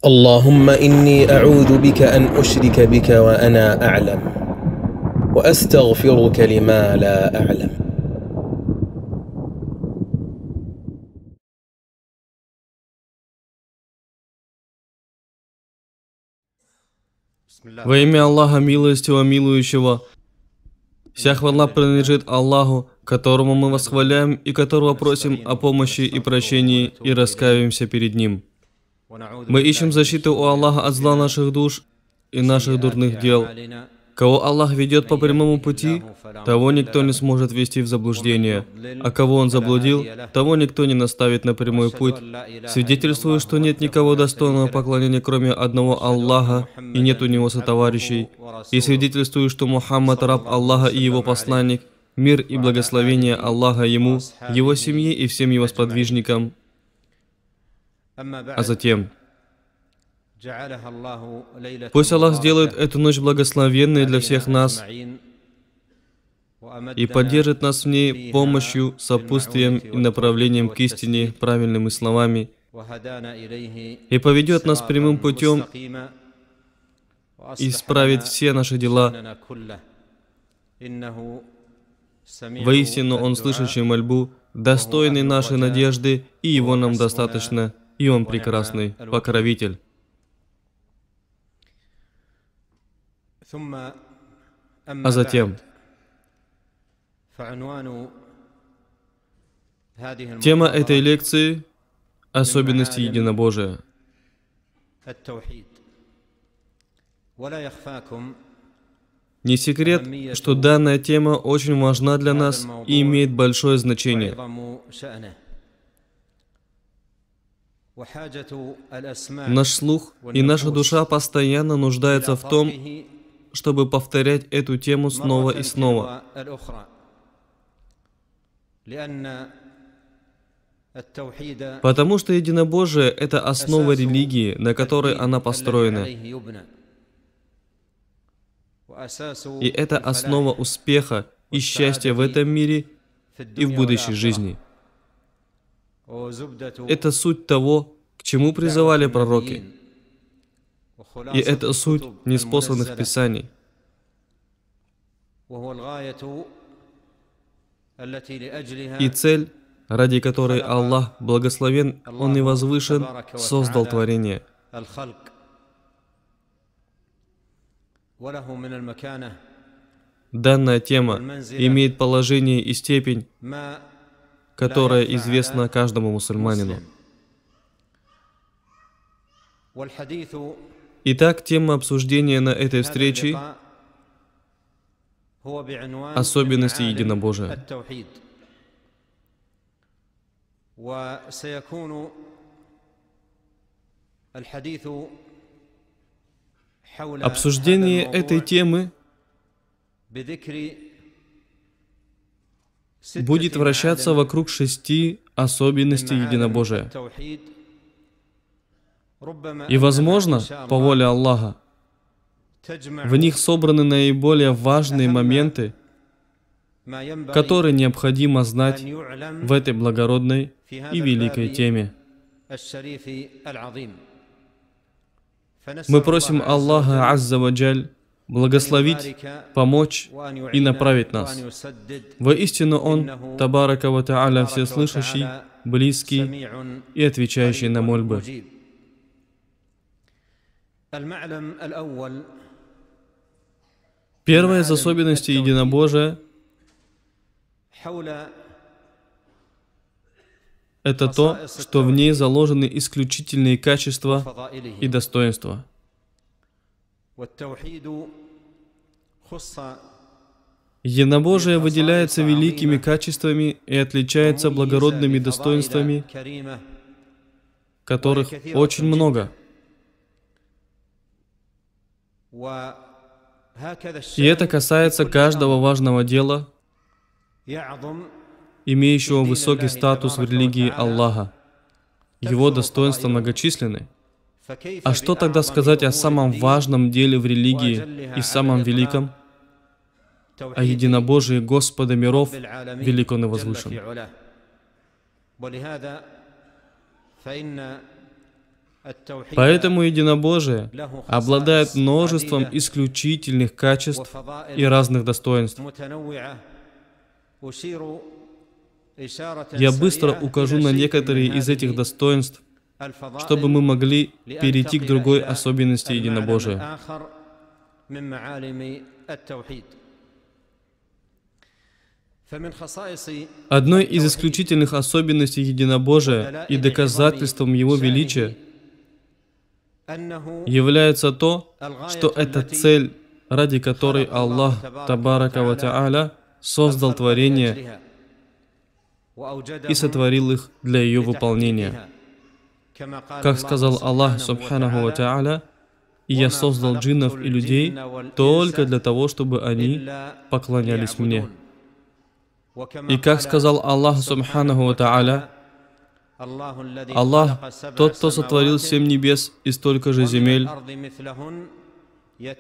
اللهم إني أعوذ بك أن أشرك بك وأنا أعلم وأستغفرك لما لا أعلم. Во имя Аллаха Милостивого, Милующего, вся хвала принадлежит Аллаху, которому мы восхваляем и которого просим о помощи и прощении и раскаиваемся перед Ним. Мы ищем защиту у Аллаха от зла наших душ и наших дурных дел. Кого Аллах ведет по прямому пути, того никто не сможет ввести в заблуждение, а кого Он заблудил, того никто не наставит на прямой путь. Свидетельствую, что нет никого достойного поклонения, кроме одного Аллаха, и нет у Него сотоварищей. И свидетельствую, что Мухаммад раб Аллаха и Его посланник, мир и благословение Аллаха Ему, Его семье и всем Его сподвижникам. А затем, пусть Аллах сделает эту ночь благословенной для всех нас и поддержит нас в ней помощью, сопутствием и направлением к истине, правильными словами, и поведет нас прямым путем и исправит все наши дела. Воистину Он слышащий мольбу, достойный нашей надежды, и Его нам достаточно, и Он прекрасный покровитель. А затем, тема этой лекции — особенности единобожия. Не секрет, что данная тема очень важна для нас и имеет большое значение. Наш слух и наша душа постоянно нуждаются в том, чтобы повторять эту тему снова и снова. Потому что единобожие — это основа религии, на которой она построена. И это основа успеха и счастья в этом мире и в будущей жизни. Это суть того, к чему призывали пророки. И это суть ниспосланных писаний. И цель, ради которой Аллах благословен, Он и возвышен, создал творение. Данная тема имеет положение и степень, которая известна каждому мусульманину. Итак, тема обсуждения на этой встрече — особенности единобожия. Обсуждение этой темы будет вращаться вокруг 6 особенностей единобожия. И, возможно, по воле Аллаха, в них собраны наиболее важные моменты, которые необходимо знать в этой благородной и великой теме. Мы просим Аллаха Азза ва Джаль благословить, помочь и направить нас. Воистину Он, Табарака ва Тааля, всеслышащий, близкий и отвечающий на мольбы. Первая из особенностей единобожия — это то, что в ней заложены исключительные качества и достоинства. Единобожие выделяется великими качествами и отличается благородными достоинствами, которых очень много. И это касается каждого важного дела, имеющего высокий статус в религии Аллаха. Его достоинства многочисленны. А что тогда сказать о самом важном деле в религии и самом великом? О единобожии Господа миров, велик Он и возвышен. Поэтому единобожие обладает множеством исключительных качеств и разных достоинств. Я быстро укажу на некоторые из этих достоинств, чтобы мы могли перейти к другой особенности единобожия. Одной из исключительных особенностей единобожия и доказательством его величия является то, что это цель, ради которой Аллах Табарака ва Та'аля создал творение и сотворил их для ее выполнения. Как сказал Аллах Субханаху ва Та'аля: «И я создал джиннов и людей только для того, чтобы они поклонялись мне». И как сказал Аллах Субханаху ва Та'аля: Аллах, тот, кто сотворил 7 небес и столько же земель,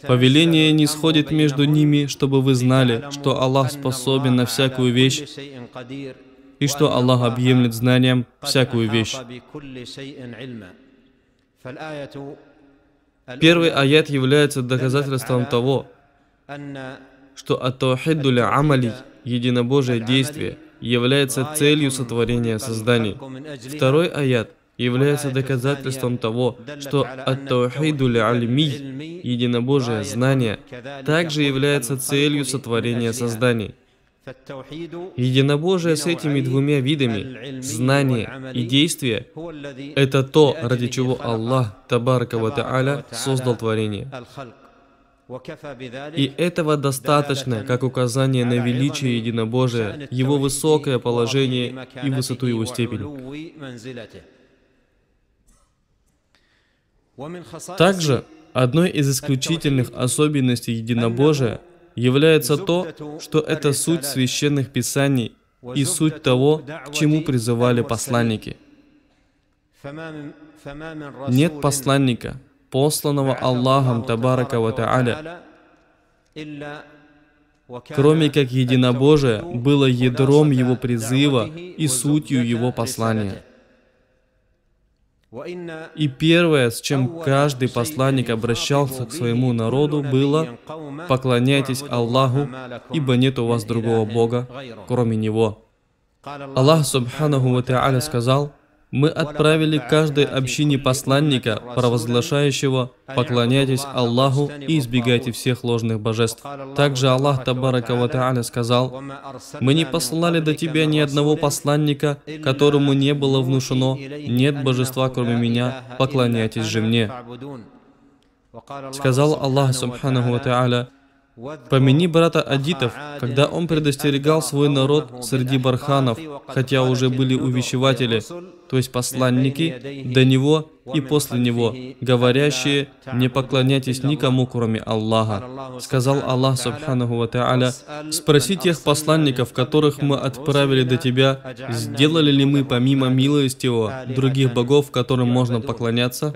повеление не сходит между ними, чтобы вы знали, что Аллах способен на всякую вещь, и что Аллах объемлет знанием всякую вещь. Первый аят является доказательством того, что ат-таухиду ля-амали, единобожие действие, является целью сотворения созданий. Второй аят является доказательством того, что ат-таухиду ля-альми, единобожие знание, также является целью сотворения созданий. Единобожие с этими двумя видами, знание и действие, это то, ради чего Аллах Табарака ва Та'аля создал творение. И этого достаточно, как указание на величие единобожия, его высокое положение и высоту его степени. Также одной из исключительных особенностей единобожия является то, что это суть священных писаний и суть того, к чему призывали посланники. Нет посланника, посланного Аллахом Табарака ва Та'аля, кроме как единобожие было ядром его призыва и сутью его послания. И первое, с чем каждый посланник обращался к своему народу, было: «Поклоняйтесь Аллаху, ибо нет у вас другого Бога, кроме Него». Аллах Субханаху ва Та'аля сказал: «Мы отправили каждой общине посланника, провозглашающего: поклоняйтесь Аллаху и избегайте всех ложных божеств». Также Аллах Табарака ва Та'аля сказал: «Мы не послали до тебя ни одного посланника, которому не было внушено: нет божества, кроме меня, поклоняйтесь же мне». Сказал Аллах Субханаху ва Та'аля: «Помяни брата Адитов, когда он предостерегал свой народ среди барханов, хотя уже были увещеватели, то есть посланники, до него и после него, говорящие: не поклоняйтесь никому, кроме Аллаха». Сказал Аллах Субханаху ва Та'аля: «Спроси тех посланников, которых мы отправили до тебя, сделали ли мы помимо милостивого других богов, которым можно поклоняться?»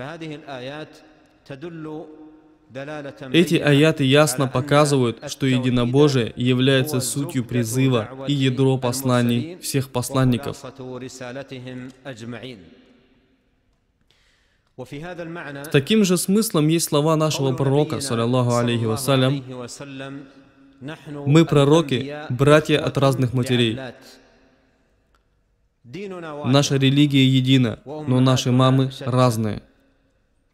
Эти аяты ясно показывают, что единобожие является сутью призыва и ядро посланий всех посланников. С таким же смыслом есть слова нашего пророка, саллаллаху алейхи вассалям: «Мы, пророки, братья от разных матерей. Наша религия едина, но наши мамы разные».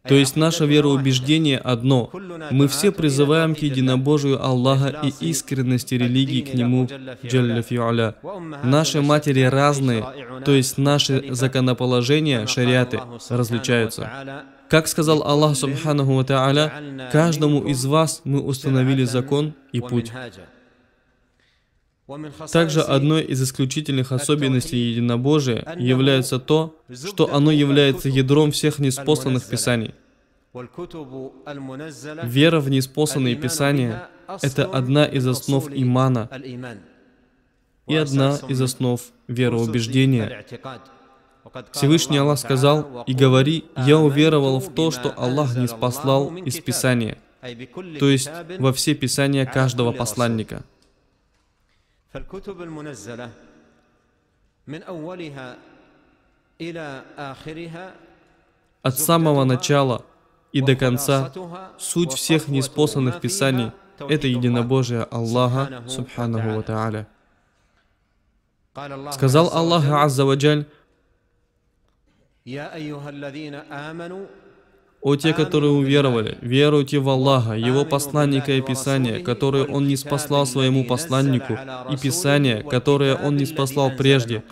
То есть наше вероубеждение одно. Мы все призываем к единобожию Аллаха и искренности религии к Нему, Джалля фи'аля. Наши матери разные, то есть наши законоположения, шариаты, различаются. Как сказал Аллах Субханаху ва Та'аля: «Каждому из вас мы установили закон и путь». Также одной из исключительных особенностей единобожия является то, что оно является ядром всех ниспосланных писаний. Вера в ниспосланные писания – это одна из основ имана и одна из основ вероубеждения. Всевышний Аллах сказал: «И говори: я уверовал в то, что Аллах ниспослал из Писания», то есть во все писания каждого посланника. فالكتب المنزلة من أولها إلى آخرها От самого начала и до конца суть всех ниспосланных писаний — это единобожие Аллаха, Субханаху ва Тааля. Сказал Аллах Азза ва Джаль: «О те, которые уверовали, веруйте в Аллаха, Его посланника и Писание, которое Он ниспослал своему посланнику, и Писание, которое Он ниспослал прежде.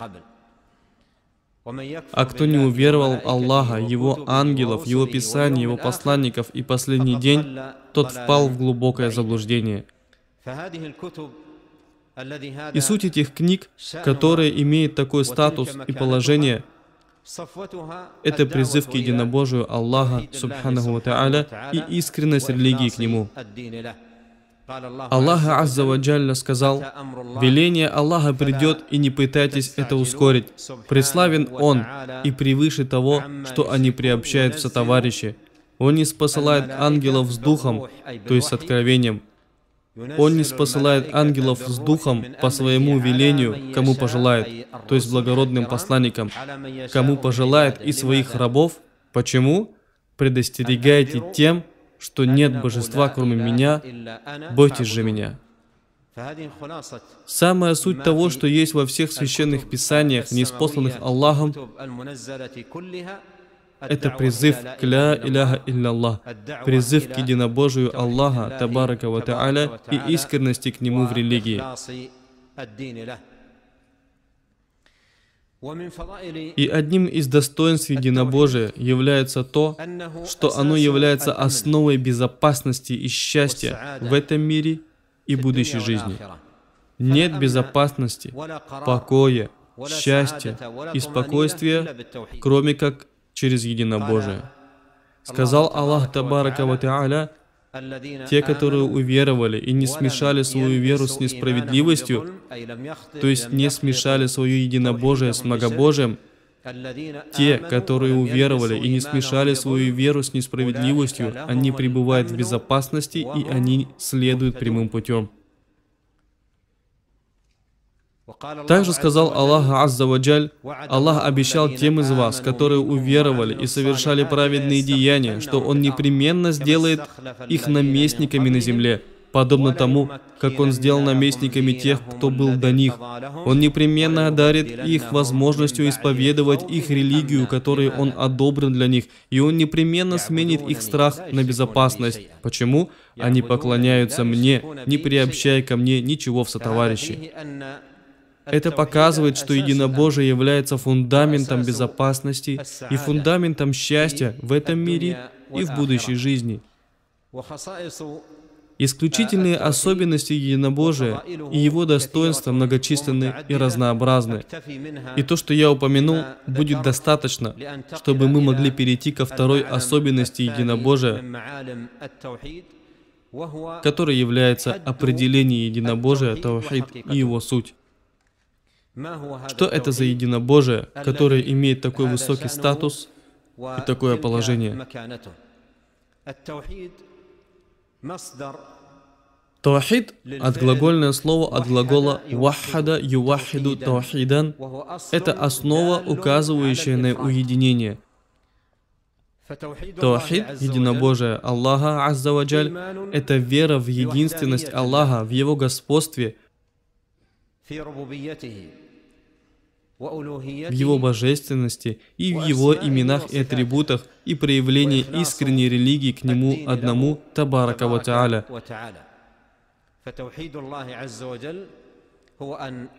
А кто не уверовал в Аллаха, Его ангелов, Его Писание, Его посланников и последний день, тот впал в глубокое заблуждение». И суть этих книг, которые имеют такой статус и положение, это призыв к единобожию Аллаха, Субханаху ва Тааля, и искренность религии к Нему. Аллах Азза ва Джалля сказал: «Веление Аллаха придет, и не пытайтесь это ускорить. Преславен Он, и превыше того, что они приобщают в сотоварищи. Он не спосылает ангелов с духом, то есть с откровением. Он не спосылает ангелов с духом по своему велению, кому пожелает, то есть благородным посланникам, кому пожелает из своих рабов. Почему? Предостерегайте тем, что нет божества, кроме меня, бойтесь же меня». Самая суть того, что есть во всех священных писаниях, ниспосланных Аллахом, это призыв к ля иляха илля-Аллах, призыв к единобожию Аллаха, Табарака ва Тааля, и искренности к Нему в религии. И одним из достоинств единобожия является то, что оно является основой безопасности и счастья в этом мире и будущей жизни. Нет безопасности, покоя, счастья и спокойствия, кроме как через единобожие. Сказал Аллах Табарака ва Тааля: «Те, которые уверовали и не смешали свою веру с несправедливостью, то есть не смешали свое единобожие с многобожием, те, которые уверовали и не смешали свою веру с несправедливостью, они пребывают в безопасности, и они следуют прямым путем». Также сказал Аллах Азза ва Джаль: «Аллах обещал тем из вас, которые уверовали и совершали праведные деяния, что Он непременно сделает их наместниками на земле, подобно тому, как Он сделал наместниками тех, кто был до них. Он непременно одарит их возможностью исповедовать их религию, которую Он одобрил для них, и Он непременно сменит их страх на безопасность. Почему? Они поклоняются Мне, не приобщая ко Мне ничего в сотоварищи». Это показывает, что единобожие является фундаментом безопасности и фундаментом счастья в этом мире и в будущей жизни. Исключительные особенности единобожия и его достоинства многочисленны и разнообразны. И то, что я упомянул, будет достаточно, чтобы мы могли перейти ко второй особенности единобожия, которой является определение единобожия, таухид и его суть. Что это за единобожие, которое имеет такой высокий статус и такое положение? Таухид от глагольное слово от глагола ваххада юваххиду таухидан. Это основа, указывающая на уединение. Таухид, единобожие Аллаха Азза ва Джаль, это вера в единственность Аллаха, в Его господстве, в Его божественности и в Его именах и атрибутах и проявлении искренней религии к Нему одному, Табарака ва Тааля.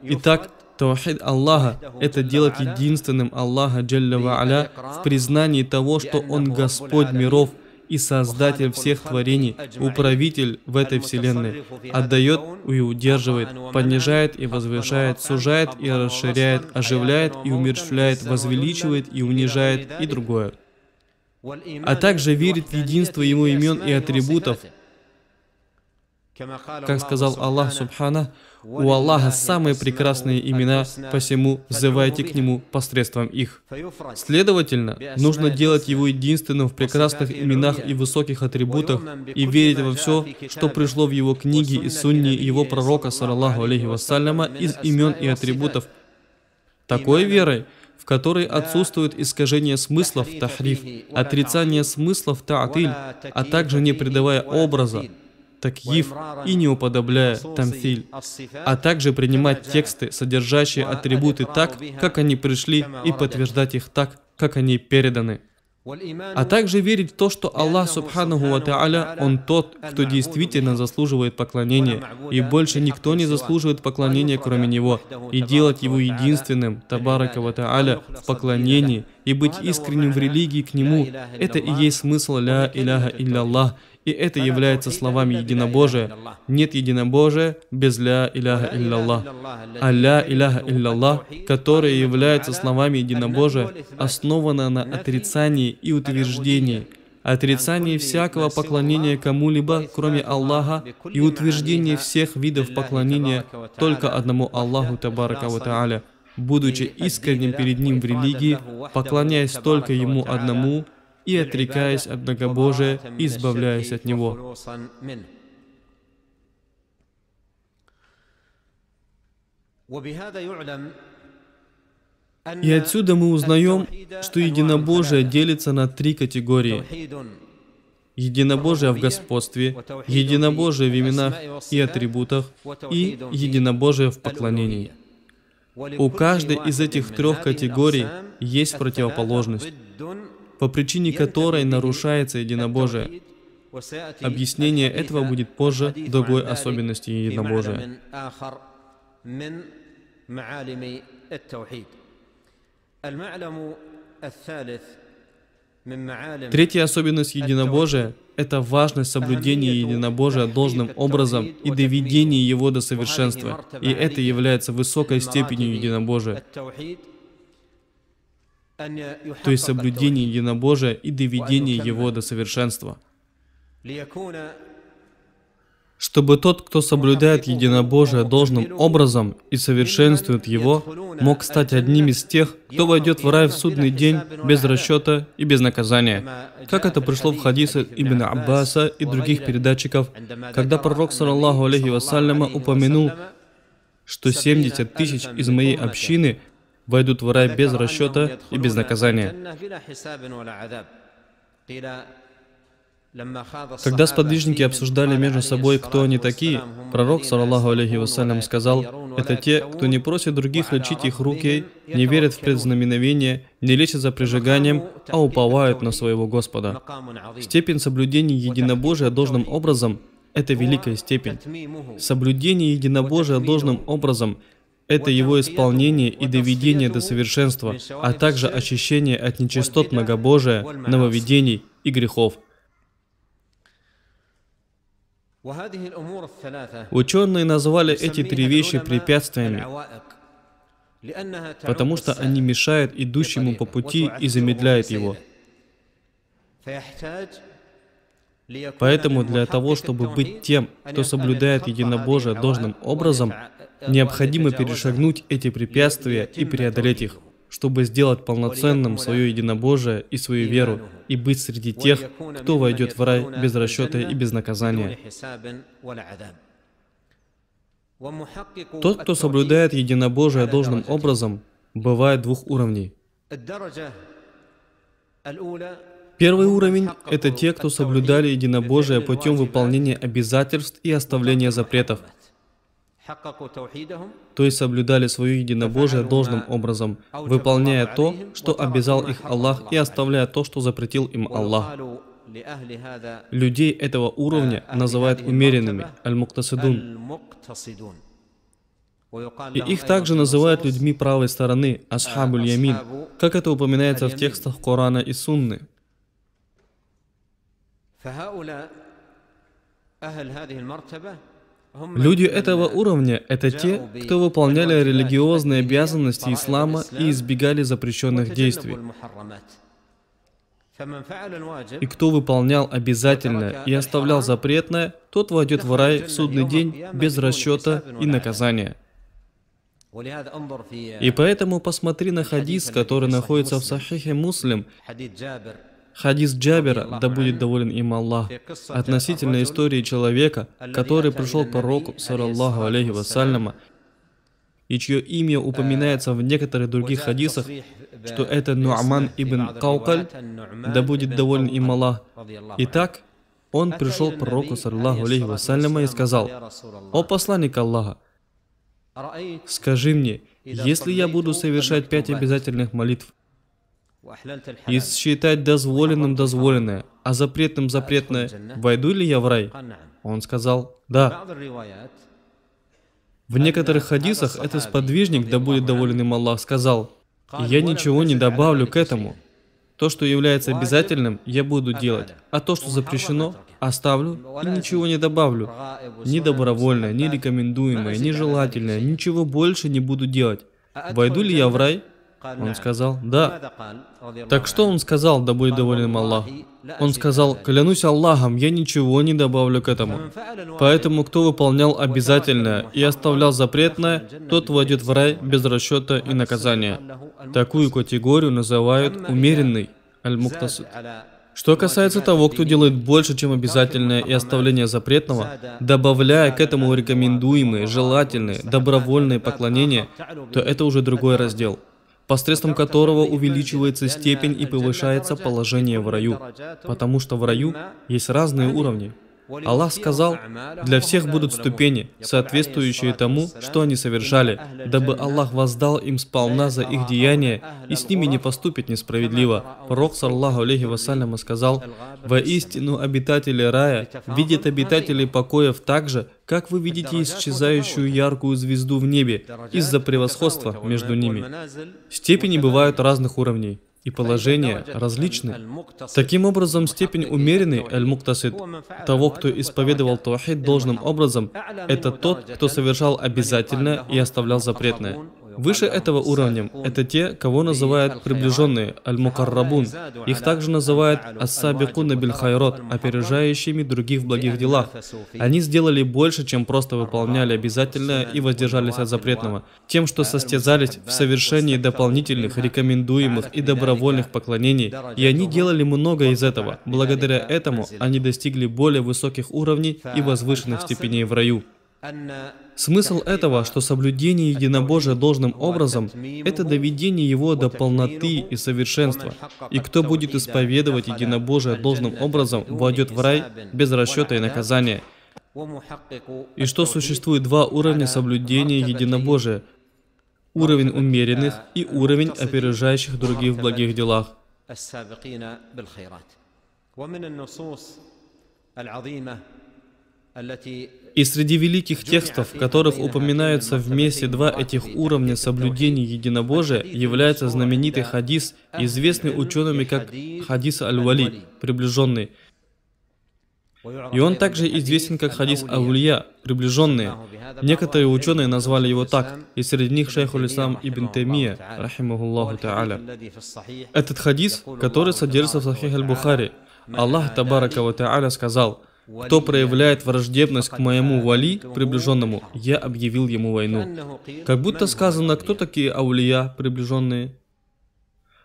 Итак, таухид Аллаха — это делать единственным Аллаха Джалля ва Аля в признании того, что Он Господь миров и Создатель всех творений, управитель в этой вселенной, отдает и удерживает, понижает и возвышает, сужает и расширяет, оживляет и умерщвляет, возвеличивает и унижает и другое. А также верит в единство Его имен и атрибутов. Как сказал Аллах Субхана: «У Аллаха самые прекрасные имена, посему взывайте к Нему посредством их». Следовательно, нужно делать Его единственным в прекрасных именах и высоких атрибутах и верить во все, что пришло в Его книге и сунне Его пророка, саллаллаху алейхи вассаляма, из имен и атрибутов. Такой верой в которой отсутствует искажение смыслов тахриф, отрицание смыслов та'тиль, а также не придавая образа такйиф и не уподобляя тамфиль, а также принимать тексты, содержащие атрибуты так, как они пришли, и подтверждать их так, как они переданы. А также верить в то, что Аллах Субханаху ва Та'аля, Он тот, кто действительно заслуживает поклонения, и больше никто не заслуживает поклонения, кроме Него, и делать Его единственным, Табарака ва Та'аля, в поклонении, и быть искренним в религии к Нему, это и есть смысл «Ля иляха илля-Аллах», и это является словами единобожия. Нет единобожия без «Ля иляха илля-Аллах». А «Ля иляха илля-Аллах», которое является словами единобожия, основано на отрицании и утверждении. Отрицании всякого поклонения кому-либо, кроме Аллаха, и утверждение всех видов поклонения только одному Аллаху Табарака ва Та'аля, будучи искренним перед Ним в религии, поклоняясь только Ему одному и отрекаясь от многобожия и избавляясь от него. И отсюда мы узнаем, что единобожие делится на три категории. Единобожие в господстве, единобожие в именах и атрибутах и единобожие в поклонении. У каждой из этих трех категорий есть противоположность, по причине которой нарушается единобожие. Объяснение этого будет позже в другой особенности единобожия. Третья особенность единобожия – это важность соблюдения единобожия должным образом и доведения его до совершенства. И это является высокой степенью единобожия. То есть соблюдение единобожия и доведение его до совершенства. Чтобы тот, кто соблюдает единобожие должным образом и совершенствует его, мог стать одним из тех, кто войдет в рай в судный день без расчета и без наказания. Как это пришло в хадисе Ибн Аббаса и других передатчиков, когда пророк, саллаллаху алейхи вассаляма, упомянул, что 70 тысяч из моей общины войдут в рай без расчета и без наказания. Когда сподвижники обсуждали между собой, кто они такие, пророк, саллаллаху алейхи вассалям, сказал: это те, кто не просит других лечить их руки, не верят в предзнаменовение, не лечат за прижиганием, а уповают на своего Господа. Степень соблюдения единобожия должным образом – это великая степень. Соблюдение единобожия должным образом – это его исполнение и доведение до совершенства, а также очищение от нечистот многобожия, нововведений и грехов. Ученые назвали эти три вещи препятствиями, потому что они мешают идущему по пути и замедляют его. Поэтому для того, чтобы быть тем, кто соблюдает единобожие должным образом, необходимо перешагнуть эти препятствия и преодолеть их, чтобы сделать полноценным свое единобожие и свою веру, и быть среди тех, кто войдет в рай без расчета и без наказания. Тот, кто соблюдает единобожие должным образом, бывает двух уровней. Первый уровень – это те, кто соблюдали единобожие путем выполнения обязательств и оставления запретов, то есть соблюдали свое единобожие должным образом, выполняя то, что обязал их Аллах, и оставляя то, что запретил им Аллах. Людей этого уровня называют умеренными, аль-муктасидун. И их также называют людьми правой стороны, асхабуль ямин, как это упоминается в текстах Корана и Сунны. Люди этого уровня – это те, кто выполняли религиозные обязанности ислама и избегали запрещенных действий. И кто выполнял обязательное и оставлял запретное, тот войдет в рай в судный день без расчета и наказания. И поэтому посмотри на хадис, который находится в Сахихе Муслим, хадис Джабира, да будет доволен им Аллах, относительно истории человека, который пришел к пророку, саллаллаху алейхи вассаляма, и чье имя упоминается в некоторых других хадисах, что это Ну'ман ибн Каукаль, да будет доволен им Аллах. Итак, он пришел к пророку, саллаллаху алейхи вассаляма, и сказал: «О посланник Аллаха, скажи мне, если я буду совершать 5 обязательных молитв, и считать дозволенным дозволенное, а запретным запретное, войду ли я в рай?» Он сказал: «Да». В некоторых хадисах этот сподвижник, да будет доволен им Аллах, сказал: «Я ничего не добавлю к этому. То, что является обязательным, я буду делать, а то, что запрещено, оставлю и ничего не добавлю. Ни добровольное, ни рекомендуемое, ни желательное, ничего больше не буду делать. Войду ли я в рай?» Он сказал: «Да». Так что он сказал, да будет доволен им Аллах? Он сказал: «Клянусь Аллахом, я ничего не добавлю к этому». Поэтому, кто выполнял обязательное и оставлял запретное, тот войдет в рай без расчета и наказания. Такую категорию называют умеренный, аль-муктасид. Что касается того, кто делает больше, чем обязательное и оставление запретного, добавляя к этому рекомендуемые, желательные, добровольные поклонения, то это уже другой раздел, посредством которого увеличивается степень и повышается положение в раю, потому что в раю есть разные уровни. Аллах сказал: «Для всех будут ступени, соответствующие тому, что они совершали, дабы Аллах воздал им сполна за их деяния и с ними не поступит несправедливо». Пророк, саллаллаху алейхи вассаляма, сказал: «Воистину обитатели рая видят обитателей покоев так же, как вы видите исчезающую яркую звезду в небе, из-за превосходства между ними». Степени бывают разных уровней, и положения различны. Таким образом, степень умеренный, аль-муктасид, того, кто исповедовал таухид должным образом, это тот, кто совершал обязательное и оставлял запретное. Выше этого уровня – это те, кого называют приближенные, аль-мукаррабун. Их также называют ас-сабикуна биль-хайрат, опережающими других в благих делах. Они сделали больше, чем просто выполняли обязательное и воздержались от запретного, тем, что состязались в совершении дополнительных, рекомендуемых и добровольных поклонений, и они делали много из этого. Благодаря этому они достигли более высоких уровней и возвышенных степеней в раю. Смысл этого, что соблюдение единобожия должным образом – это доведение его до полноты и совершенства. И кто будет исповедовать единобожие должным образом, войдет в рай без расчета и наказания. И что существует 2 уровня соблюдения единобожия – уровень умеренных и уровень опережающих других в благих делах. И среди великих текстов, в которых упоминаются вместе 2 этих уровня соблюдения единобожия, является знаменитый хадис, известный учеными как хадис аль-Вали, приближенный. И он также известен как хадис аулия, приближенные. Некоторые ученые назвали его так, и среди них шейх аль-Ислам ибн Таймия, рахимахуллаху та'аля. Этот хадис, который содержится в Сахих аль-Бухари, Аллах табарака ва та'аля сказал: «Кто проявляет враждебность к моему вали, приближенному, я объявил ему войну». Как будто сказано, кто такие аулия, приближенные?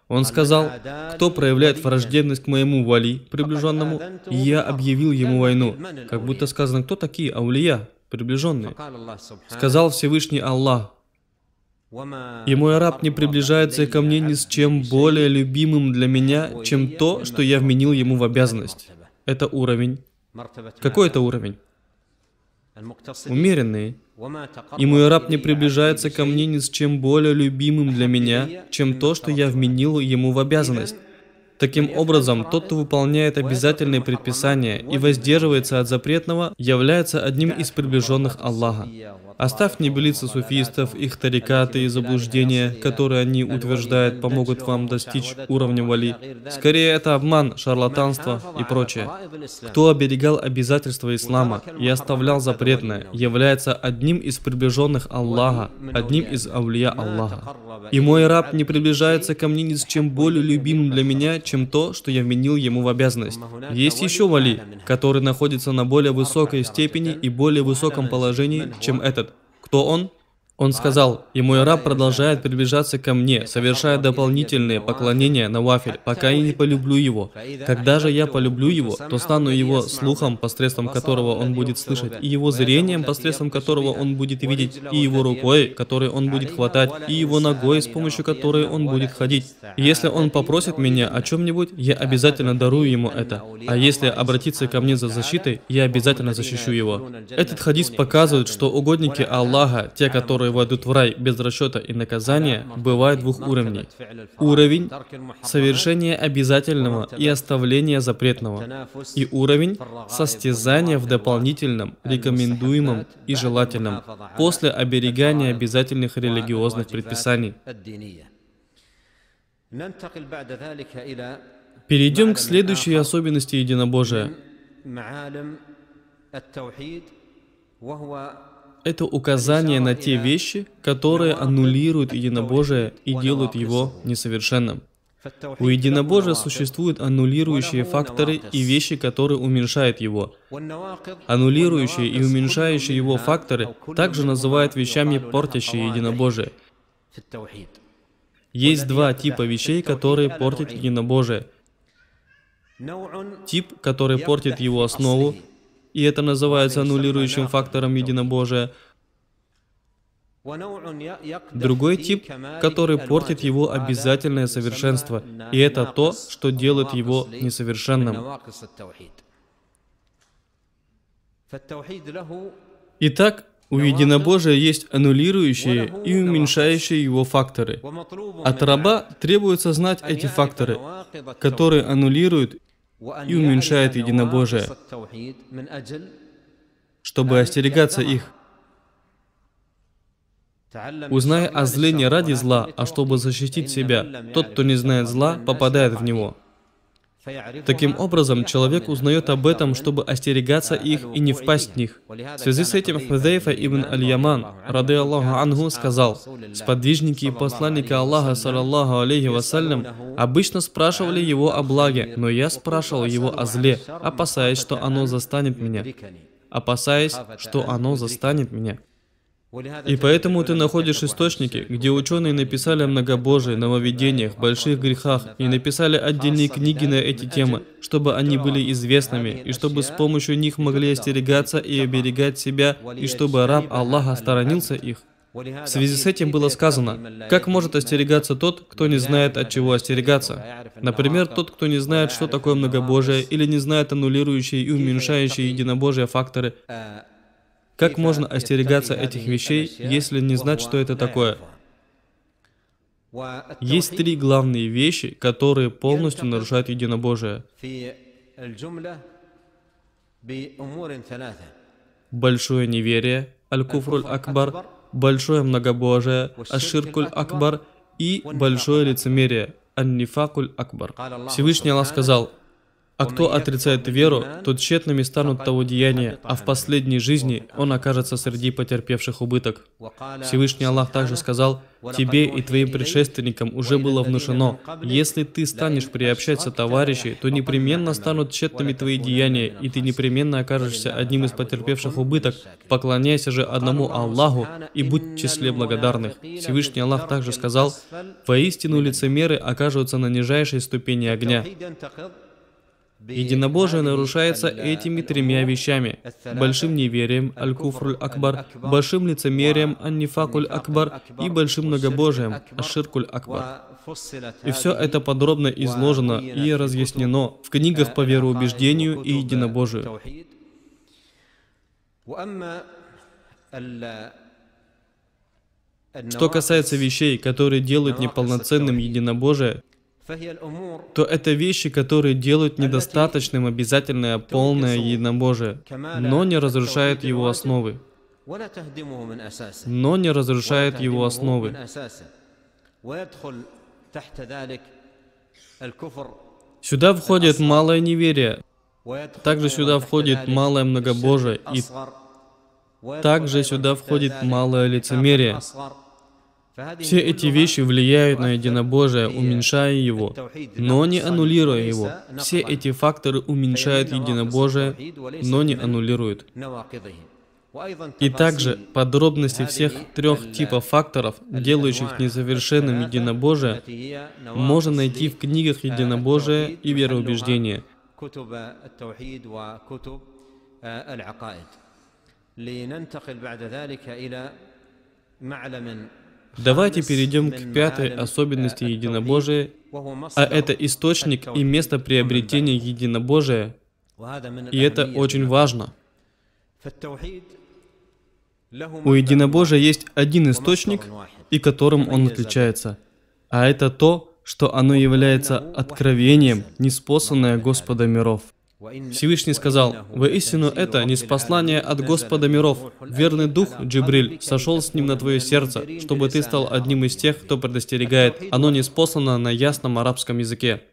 Он сказал: «Кто проявляет враждебность к моему вали, приближенному, я объявил ему войну». Как будто сказано, кто такие аулия, приближенные? Сказал Всевышний Аллах: «И мой раб не приближается ко мне ни с чем более любимым для меня, чем то, что я вменил ему в обязанность». Это уровень. Какой это уровень? Умеренный. «И мой раб не приближается ко мне ни с чем более любимым для меня, чем то, что я вменил ему в обязанность». Таким образом, тот, кто выполняет обязательные предписания и воздерживается от запретного, является одним из приближенных Аллаха. Оставь небылицы суфистов, их тарикаты и заблуждения, которые они утверждают, помогут вам достичь уровня вали. Скорее, это обман, шарлатанство и прочее. Кто оберегал обязательства ислама и оставлял запретное, является одним из приближенных Аллаха, одним из аулия Аллаха. «И мой раб не приближается ко мне ни с чем более любимым для меня, чем то, что я вменил ему в обязанность». Есть еще вали, который находится на более высокой степени и более высоком положении, чем этот. Кто он? Он сказал: «И мой раб продолжает приближаться ко мне, совершая дополнительные поклонения навафиль, пока я не полюблю его. Когда же я полюблю его, то стану его слухом, посредством которого он будет слышать, и его зрением, посредством которого он будет видеть, и его рукой, которой он будет хватать, и его ногой, с помощью которой он будет ходить. И если он попросит меня о чем-нибудь, я обязательно дарую ему это. А если обратиться ко мне за защитой, я обязательно защищу его». Этот хадис показывает, что угодники Аллаха, те, которые войдут в рай без расчета и наказания, бывают двух уровней. Уровень совершения обязательного и оставления запретного. И уровень состязания в дополнительном, рекомендуемом и желательном, после оберегания обязательных религиозных предписаний. Перейдем к следующей особенности единобожия. Это указание на те вещи, которые аннулируют единобожие и делают его несовершенным. У единобожия существуют аннулирующие факторы и вещи, которые уменьшают его. Аннулирующие и уменьшающие его факторы также называют вещами, портящие единобожие. Есть два типа вещей, которые портят единобожие. Тип, который портит его основу, и это называется аннулирующим фактором единобожия. Другой тип, который портит его обязательное совершенство, и это то, что делает его несовершенным. Итак, у единобожия есть аннулирующие и уменьшающие его факторы. От раба требуется знать эти факторы, которые аннулируют и уменьшают единобожие, чтобы остерегаться их. Узнай о зле не ради зла, а чтобы защитить себя. Тот, кто не знает зла, попадает в него. Таким образом, человек узнает об этом, чтобы остерегаться их и не впасть в них. В связи с этим Хузайфа ибн Аль-Яман, рады Аллаху анху, сказал: «Сподвижники и посланники Аллаха, саллаллаху алейхи вассалям, обычно спрашивали его о благе, но я спрашивал его о зле, опасаясь, что оно застанет меня. И поэтому ты находишь источники, где ученые написали о многобожии, нововведениях, больших грехах и написали отдельные книги на эти темы, чтобы они были известными, и чтобы с помощью них могли остерегаться и оберегать себя, и чтобы раб Аллаха сторонился их. В связи с этим было сказано: как может остерегаться тот, кто не знает, от чего остерегаться? Например, тот, кто не знает, что такое многобожие, или не знает аннулирующие и уменьшающие единобожие факторы. Как можно остерегаться этих вещей, если не знать, что это такое? Есть три главные вещи, которые полностью нарушают единобожие. Большое неверие, аль-куфруль акбар, большое многобожие, аш-ширкуль акбар, и большое лицемерие, ан-нифакуль акбар. Всевышний Аллах сказал: «А кто отрицает веру, то тщетными станут того деяния, а в последней жизни он окажется среди потерпевших убыток». Всевышний Аллах также сказал: «Тебе и твоим предшественникам уже было внушено, если ты станешь приобщаться товарищей, то непременно станут тщетными твои деяния, и ты непременно окажешься одним из потерпевших убыток. Поклоняйся же одному Аллаху и будь в числе благодарных». Всевышний Аллах также сказал: «Воистину лицемеры окажутся на нижайшей ступени огня». Единобожие нарушается этими тремя вещами: большим неверием, аль-куфруль акбар, большим лицемерием, ан-нифакуль акбар, и большим многобожием, аш-ширкуль акбар. И все это подробно изложено и разъяснено в книгах по вероубеждению и единобожию. Что касается вещей, которые делают неполноценным единобожие, то это вещи, которые делают недостаточным обязательное полное единобожие, но не разрушают его основы. Сюда входит малое неверие, также сюда входит малое многобожие, и также сюда входит малое лицемерие. Все эти вещи влияют на единобожие, уменьшая его, но не аннулируя его. Все эти факторы уменьшают единобожие, но не аннулируют. И также подробности всех трех типов факторов, делающих несовершенным единобожие, можно найти в книгах единобожия и вероубеждения. Давайте перейдем к пятой особенности единобожия, а это источник и место приобретения единобожия, и это очень важно. У единобожия есть один источник, и которым он отличается, а это то, что оно является откровением, ниспосланное Господа миров. Всевышний сказал: «Воистину это ниспослание от Господа миров. Верный дух, Джибриль, сошел с ним на твое сердце, чтобы ты стал одним из тех, кто предостерегает. Оно ниспослано на ясном арабском языке».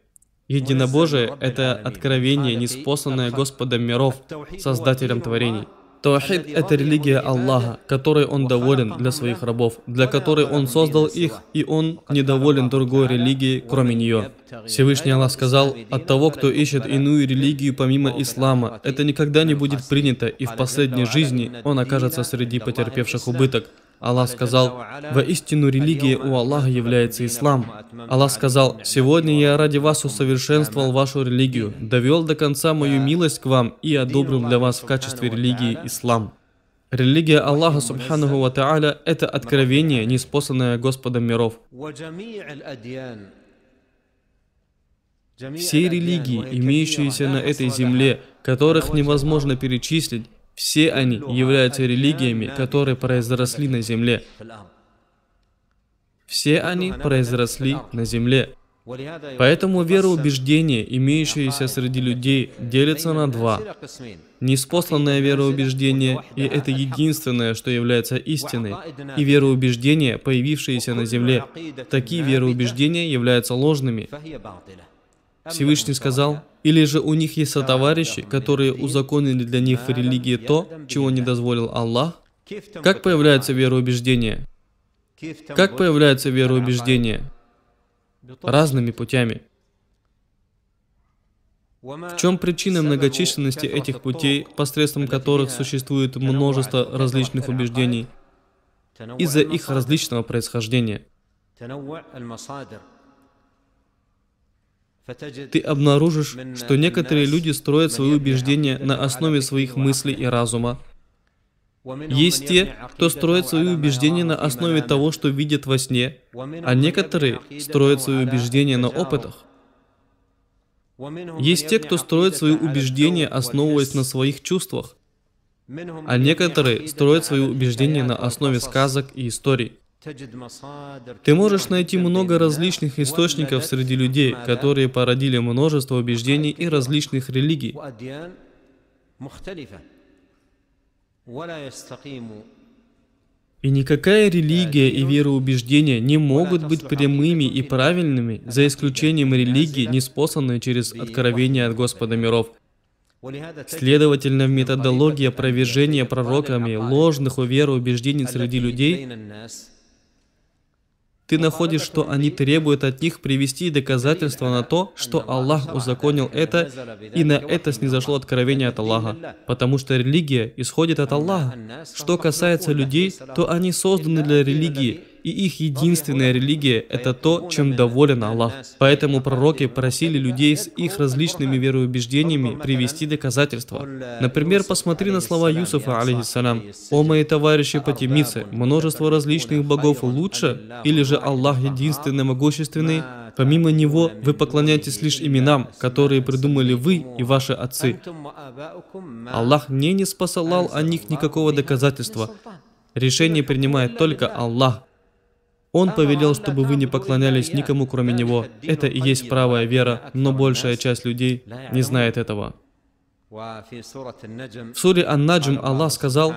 Единобожие — это откровение, ниспосланное Господом миров, Создателем творений. Таухид — это религия Аллаха, которой Он доволен для своих рабов, для которой Он создал их, и Он недоволен другой религией, кроме нее. Всевышний Аллах сказал: «От того, кто ищет иную религию помимо ислама, это никогда не будет принято, и в последней жизни он окажется среди потерпевших убыток». Аллах сказал: «Воистину религия у Аллаха является ислам». Аллах сказал: «Сегодня я ради вас усовершенствовал вашу религию, довел до конца мою милость к вам и одобрил для вас в качестве религии ислам». Религия Аллаха Субханаху ва Тааля — это откровение, ниспосланное Господом миров. Все религии, имеющиеся на этой земле, которых невозможно перечислить, все они являются религиями, которые произросли на земле. Все они произросли на земле. Поэтому вероубеждения, имеющиеся среди людей, делятся на два. Ниспосланное вероубеждение, и это единственное, что является истиной, и вероубеждения, появившиеся на земле. Такие вероубеждения являются ложными. Всевышний сказал: «Или же у них есть сотоварищи, которые узаконили для них в религии то, чего не дозволил Аллах». Как появляется вероубеждение? Как появляется вероубеждение? Разными путями. В чем причина многочисленности этих путей, посредством которых существует множество различных убеждений? Из-за их различного происхождения. Ты обнаружишь, что некоторые люди строят свои убеждения на основе своих мыслей и разума. Есть те, кто строит свои убеждения на основе того, что видят во сне, а некоторые строят свои убеждения на опытах. Есть те, кто строит свои убеждения, основываясь на своих чувствах, а некоторые строят свои убеждения на основе сказок и историй. Ты можешь найти много различных источников среди людей, которые породили множество убеждений и различных религий. И никакая религия и вероубеждения не могут быть прямыми и правильными, за исключением религии, ниспосланной через откровение от Господа миров. Следовательно, в методологии опровержения пророками ложных вероубеждений среди людей ты находишь, что они требуют от них привести доказательства на то, что Аллах узаконил это, и на это снизошло откровение от Аллаха, потому что религия исходит от Аллаха. Что касается людей, то они созданы для религии, и их единственная религия — это то, чем доволен Аллах. Поэтому пророки просили людей с их различными вероубеждениями привести доказательства. Например, посмотри на слова Юсуфа, алейхиссалям: «О мои товарищи патимицы, множество различных богов лучше, или же Аллах единственный могущественный? Помимо Него вы поклоняетесь лишь именам, которые придумали вы и ваши отцы. Аллах не ниспосылал о них никакого доказательства. Решение принимает только Аллах. Он повелел, чтобы вы не поклонялись никому, кроме Него. Это и есть правая вера, но большая часть людей не знает этого». В суре Ан-Наджм Аллах сказал: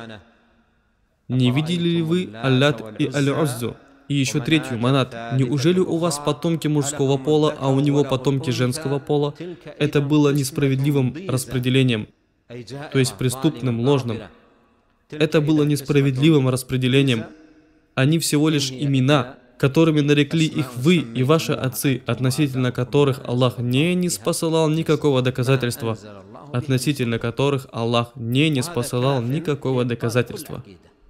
«Не видели ли вы Аллат и Аль-Уззу, и еще третью, Манат? Неужели у вас потомки мужского пола, а у него потомки женского пола? Это было несправедливым распределением, то есть преступным, ложным. Это было несправедливым распределением. Они всего лишь имена, которыми нарекли их вы и ваши отцы, относительно которых Аллах не ниспосылал никакого доказательства, относительно которых Аллах не ниспосылал никакого доказательства.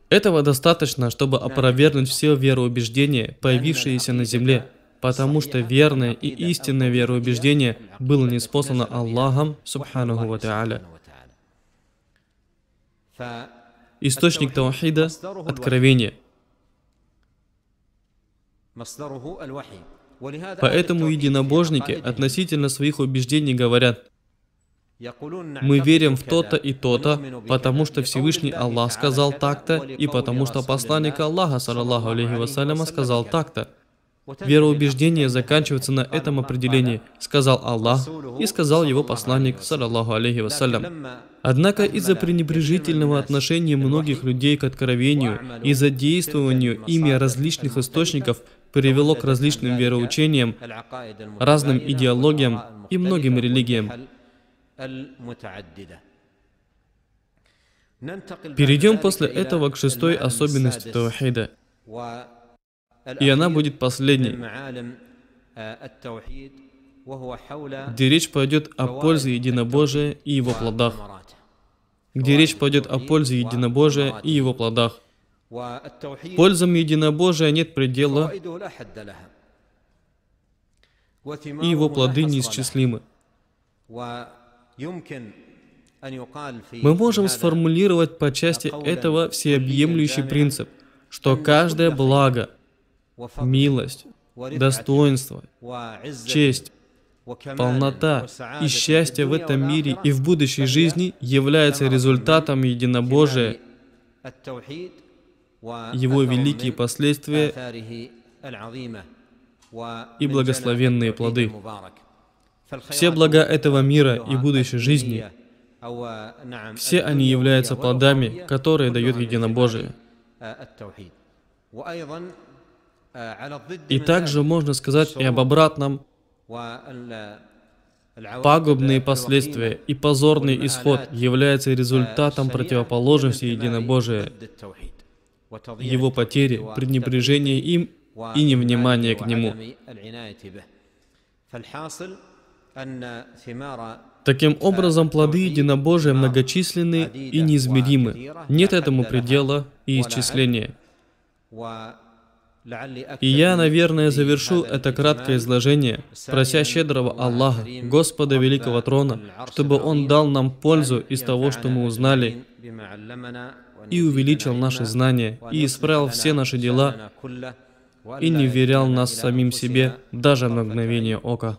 Этого достаточно, чтобы опровергнуть все вероубеждения, появившиеся на земле, потому что верное и истинное вероубеждение было ниспослано Аллахом, субханаху ва тааля. Источник таухида – откровение. Поэтому единобожники относительно своих убеждений говорят: мы верим в то-то и то-то, потому что Всевышний Аллах сказал так-то, и потому что посланник Аллаха, саллаллаху алейхи вассаляма, сказал так-то. Вероубеждение заканчивается на этом определении: сказал Аллах и сказал его посланник, саллаллаху алейхи вассалям. Однако из-за пренебрежительного отношения многих людей к откровению и задействованию ими различных источников привело к различным вероучениям, разным идеологиям и многим религиям. Перейдем после этого к шестой особенности таухида, и она будет последней, где речь пойдет о пользе единобожия и его плодах. Пользам единобожия нет предела, и его плоды неисчислимы. Мы можем сформулировать по части этого всеобъемлющий принцип, что каждое благо, милость, достоинство, честь, полнота и счастье в этом мире и в будущей жизни является результатом единобожия, его великие последствия и благословенные плоды. Все блага этого мира и будущей жизни, все они являются плодами, которые дает единобожие. И также можно сказать и об обратном: пагубные последствия и позорный исход являются результатом противоположности единобожия, его потери, пренебрежения им и невнимания к нему. Таким образом, плоды единобожия многочисленны и неизмеримы. Нет этому предела и исчисления. И я, наверное, завершу это краткое изложение, прося щедрого Аллаха, Господа Великого Трона, чтобы Он дал нам пользу из того, что мы узнали, и увеличил наши знания, и исправил все наши дела, и не вверял нас самим себе даже на мгновение ока.